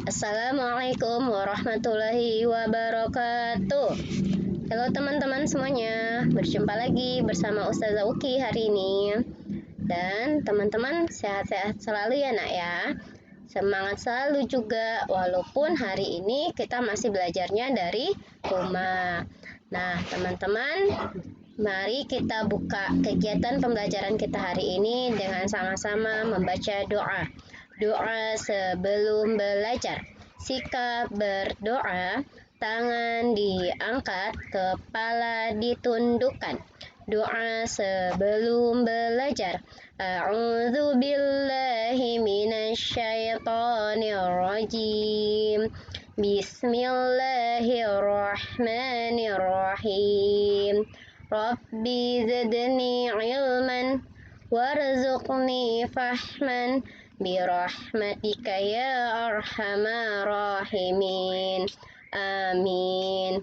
Assalamualaikum warahmatullahi wabarakatuh. Halo teman-teman semuanya, berjumpa lagi bersama Ustazah Uki hari ini. Dan teman-teman sehat-sehat selalu ya nak ya. Semangat selalu juga, walaupun hari ini kita masih belajarnya dari rumah. Nah teman-teman, mari kita buka kegiatan pembelajaran kita hari ini dengan sama-sama membaca doa. Doa sebelum belajar. Sikap berdoa, tangan diangkat, kepala ditundukkan. Doa sebelum belajar. A'udzu billahi minasyaitonir rajim. Bismillahirrahmanirrahim. Rabbi zidni ilman warzuqni fahman birahmatika ya arhamar rahimin. Amin.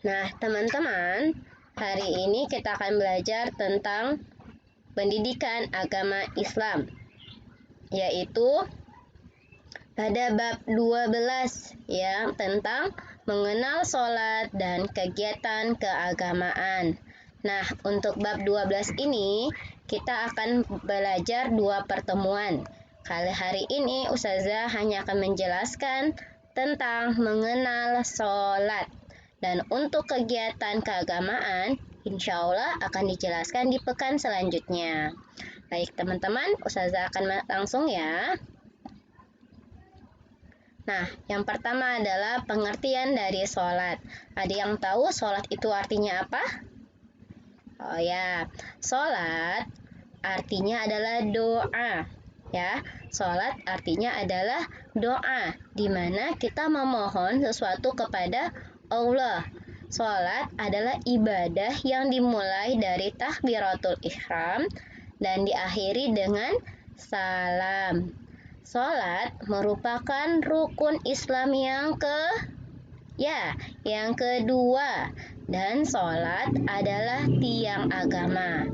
Nah teman-teman, hari ini kita akan belajar tentang pendidikan agama Islam, yaitu pada bab 12 ya, tentang mengenal sholat dan kegiatan keagamaan. Nah, untuk bab 12 ini kita akan belajar 2 pertemuan. Kali hari ini Ustazah hanya akan menjelaskan tentang mengenal sholat. Dan untuk kegiatan keagamaan, insya Allah akan dijelaskan di pekan selanjutnya. Baik teman-teman, Ustazah akan langsung ya. Nah, yang pertama adalah pengertian dari sholat. Ada yang tahu sholat itu artinya apa? Oh ya, sholat artinya adalah doa. Ya, sholat artinya adalah doa, di mana kita memohon sesuatu kepada Allah. Sholat adalah ibadah yang dimulai dari takbiratul ihram dan diakhiri dengan salam. Sholat merupakan rukun Islam yang kedua, dan sholat adalah tiang agama.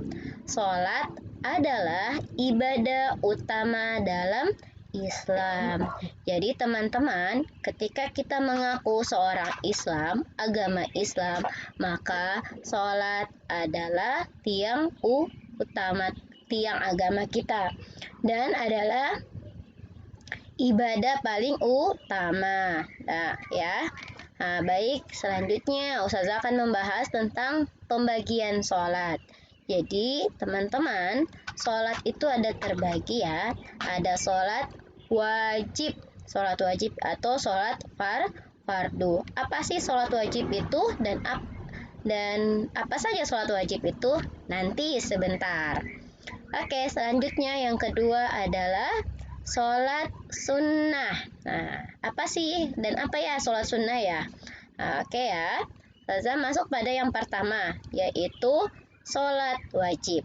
Sholat adalah ibadah utama dalam Islam. Jadi teman-teman, ketika kita mengaku seorang Islam, agama Islam, maka sholat adalah tiang utama, tiang agama kita, dan adalah ibadah paling utama. Nah, ya. Nah, baik, selanjutnya Ustazah akan membahas tentang pembagian sholat. Jadi, teman-teman, sholat itu ada terbagi ya. Ada sholat wajib atau sholat fardu. Apa sih sholat wajib itu dan apa saja sholat wajib itu? Nanti sebentar. Oke, selanjutnya yang kedua adalah sholat sunnah. Nah, apa sih dan apa ya sholat sunnah ya? Nah, oke ya. Ustazah masuk pada yang pertama, yaitu sholat wajib.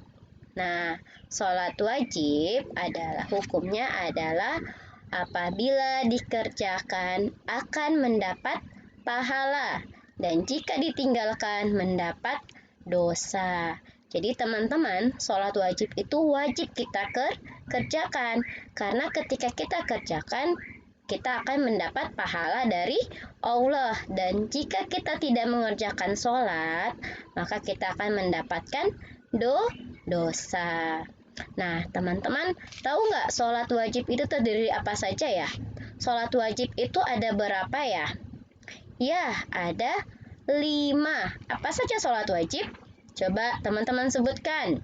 Nah, sholat wajib adalah hukumnya adalah apabila dikerjakan akan mendapat pahala, dan jika ditinggalkan mendapat dosa. Jadi teman-teman, sholat wajib itu wajib kita kerjakan, karena ketika kita kerjakan, kita akan mendapat pahala dari Allah. Dan jika kita tidak mengerjakan sholat, maka kita akan mendapatkan dosa. Nah teman-teman, tahu nggak sholat wajib itu terdiri apa saja ya? Sholat wajib itu ada berapa ya? Ya, ada 5. Apa saja sholat wajib? Coba teman-teman sebutkan.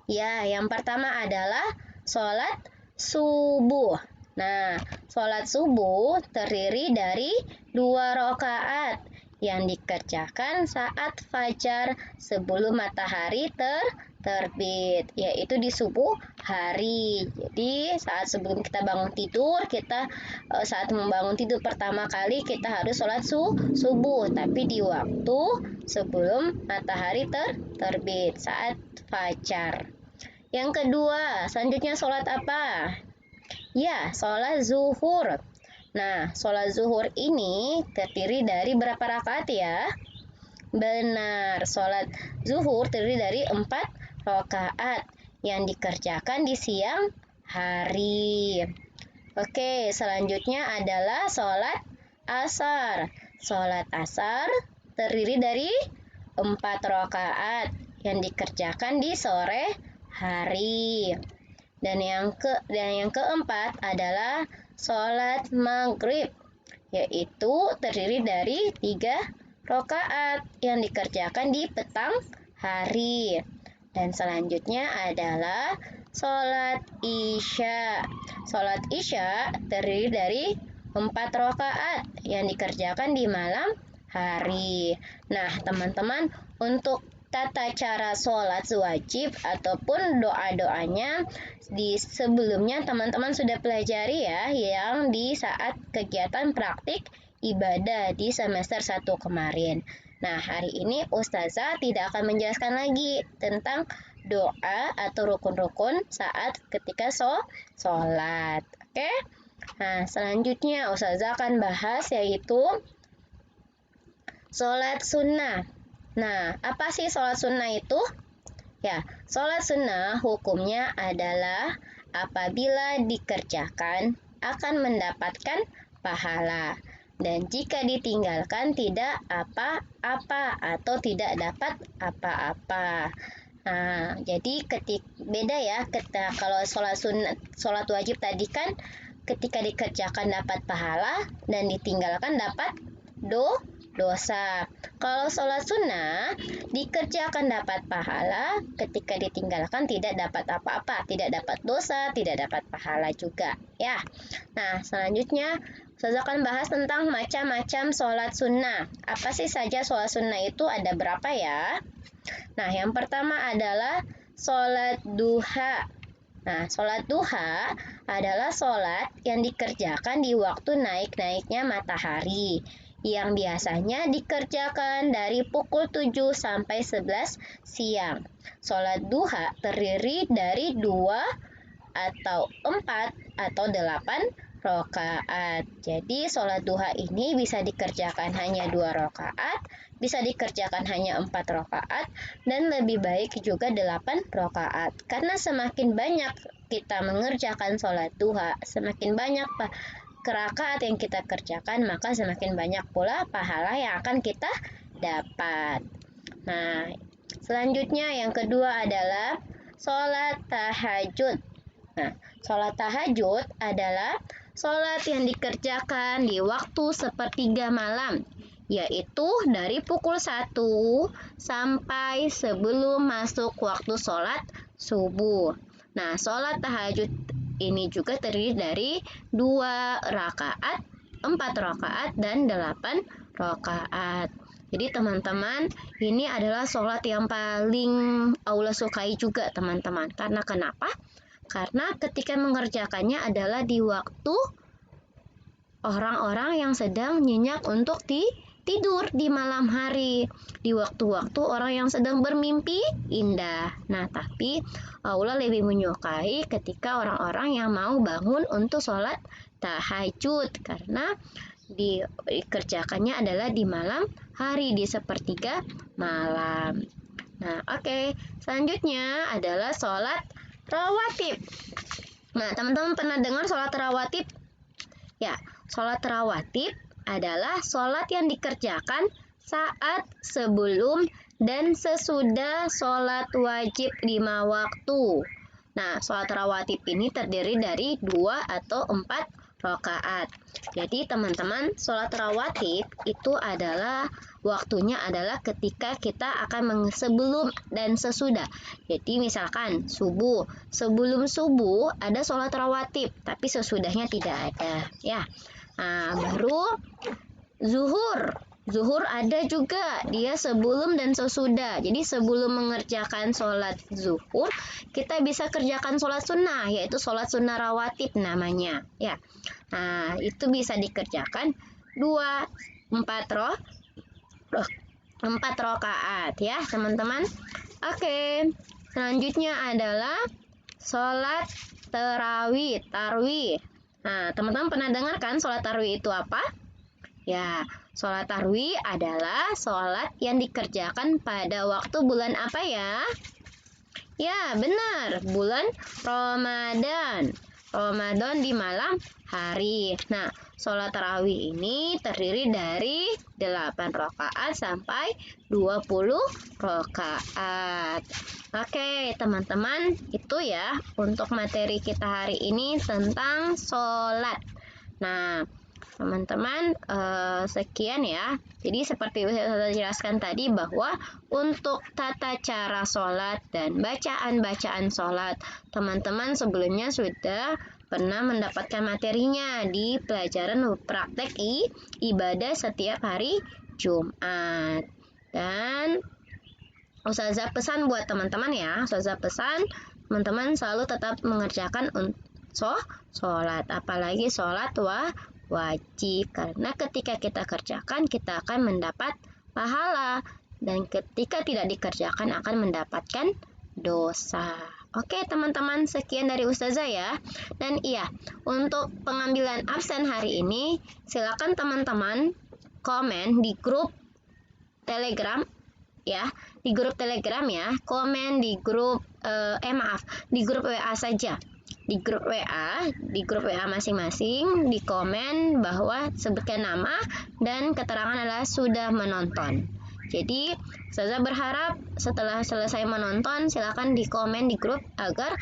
Ya, yang pertama adalah sholat subuh. Nah, sholat subuh terdiri dari 2 rakaat yang dikerjakan saat fajar sebelum matahari terbit, yaitu di subuh hari. Jadi saat sebelum kita bangun tidur, saat membangun tidur pertama kali kita harus sholat subuh, tapi di waktu sebelum matahari terbit saat fajar. Yang kedua, selanjutnya sholat apa? Ya, sholat zuhur. Nah, sholat zuhur ini terdiri dari berapa rakaat ya? Benar, sholat zuhur terdiri dari 4 rakaat yang dikerjakan di siang hari. Oke, selanjutnya adalah sholat asar. Sholat asar terdiri dari 4 rakaat yang dikerjakan di sore hari. Dan yang keempat adalah sholat maghrib, yaitu terdiri dari 3 rakaat yang dikerjakan di petang hari. Dan selanjutnya adalah sholat isya. Sholat isya terdiri dari 4 rakaat yang dikerjakan di malam hari. Nah, teman-teman, untuk tata cara sholat wajib ataupun doa-doanya di sebelumnya teman-teman sudah pelajari ya, yang di saat kegiatan praktik ibadah di semester 1 kemarin. Nah, hari ini Ustazah tidak akan menjelaskan lagi tentang doa atau rukun-rukun saat ketika sholat. Oke? Nah, selanjutnya Ustazah akan bahas yaitu sholat sunnah. Nah, apa sih sholat sunnah itu? Ya, sholat sunnah hukumnya adalah apabila dikerjakan akan mendapatkan pahala. Dan jika ditinggalkan tidak apa-apa atau tidak dapat apa-apa. Nah, jadi beda ya. Kalau sholat wajib tadi kan ketika dikerjakan dapat pahala dan ditinggalkan dapat dosa. Kalau sholat sunnah dikerjakan dapat pahala, ketika ditinggalkan tidak dapat apa-apa, tidak dapat dosa, tidak dapat pahala juga. Ya. Nah, selanjutnya saya akan bahas tentang macam-macam sholat sunnah. Apa sih saja sholat sunnah itu? Ada berapa ya? Nah, yang pertama adalah sholat duha. Nah, sholat duha adalah sholat yang dikerjakan di waktu naik-naiknya matahari, yang biasanya dikerjakan dari pukul 7 sampai 11 siang. Sholat duha terdiri dari 2 atau 4 atau 8 rakaat. Jadi sholat duha ini bisa dikerjakan hanya 2 rakaat, bisa dikerjakan hanya 4 rakaat, dan lebih baik juga 8 rakaat. Karena semakin banyak kita mengerjakan sholat duha, semakin banyak rakaat yang kita kerjakan, maka semakin banyak pula pahala yang akan kita dapat. Nah, selanjutnya yang kedua adalah sholat tahajud. Nah, sholat tahajud adalah sholat yang dikerjakan di waktu sepertiga malam, yaitu dari pukul 1 sampai sebelum masuk waktu sholat subuh. Nah, sholat tahajud ini juga terdiri dari 2 rakaat, 4 rakaat, dan 8 rakaat. Jadi teman-teman, ini adalah sholat yang paling Allah sukai juga teman-teman. Karena kenapa? Karena ketika mengerjakannya adalah di waktu orang-orang yang sedang nyenyak untuk tidur di malam hari, di waktu-waktu orang yang sedang bermimpi indah. Nah, tapi Allah lebih menyukai ketika orang-orang yang mau bangun untuk sholat tahajud, karena dikerjakannya adalah di malam hari, di sepertiga malam. Nah, oke. Selanjutnya adalah sholat rawatib. Nah, teman-teman pernah dengar sholat rawatib? Ya, sholat rawatib adalah sholat yang dikerjakan saat sebelum dan sesudah sholat wajib 5 waktu. Nah, sholat rawatib ini terdiri dari 2 atau 4 rakaat. Jadi teman-teman, sholat rawatib itu adalah waktunya adalah ketika kita akan sebelum dan sesudah. Jadi misalkan subuh, sebelum subuh ada sholat rawatib, tapi sesudahnya tidak ada. Ya, nah, baru Zuhur ada juga, dia sebelum dan sesudah. Jadi sebelum mengerjakan sholat zuhur, kita bisa kerjakan sholat sunnah, yaitu sholat sunnah rawatib namanya. Ya, nah itu bisa dikerjakan 4 rakaat ya teman-teman. Oke, selanjutnya adalah sholat tarwih. Nah, teman-teman pernah dengar kan sholat tarwih itu apa? Ya, sholat tarwih adalah sholat yang dikerjakan pada waktu bulan apa ya? Ya, benar, bulan Ramadan. Ramadan di malam hari. Nah, sholat tarawih ini terdiri dari 8 rakaat sampai 20 rakaat. Oke, teman-teman, itu ya untuk materi kita hari ini tentang sholat. Nah, teman-teman, sekian ya. Jadi seperti saya jelaskan tadi bahwa untuk tata cara sholat dan bacaan-bacaan sholat, teman-teman sebelumnya sudah pernah mendapatkan materinya di pelajaran praktek ibadah setiap hari Jumat. Dan Ustazah pesan buat teman-teman ya, Ustazah pesan teman-teman selalu tetap mengerjakan sholat, apalagi sholat wajib, karena ketika kita kerjakan kita akan mendapat pahala, dan ketika tidak dikerjakan akan mendapatkan dosa. Oke teman-teman, sekian dari Ustazah ya. Dan iya, untuk pengambilan absen hari ini silakan teman-teman komen di grup Telegram ya, di grup Telegram ya, komen di grup di grup WA saja. Di grup WA masing-masing di komen bahwa sebutkan nama dan keterangan adalah sudah menonton. Jadi Ustazah berharap setelah selesai menonton silakan di komen di grup agar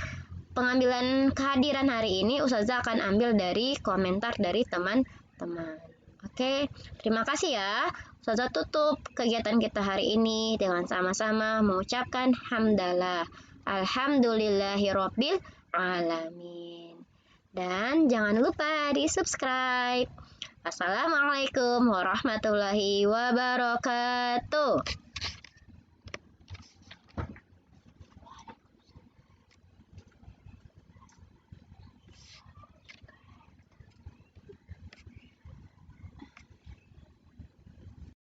pengambilan kehadiran hari ini Ustazah akan ambil dari komentar dari teman-teman. Oke, terima kasih ya. Ustazah tutup kegiatan kita hari ini dengan sama-sama mengucapkan hamdalah. Alhamdulillahirabbil alamin. Dan jangan lupa di subscribe. Assalamualaikum warahmatullahi wabarakatuh.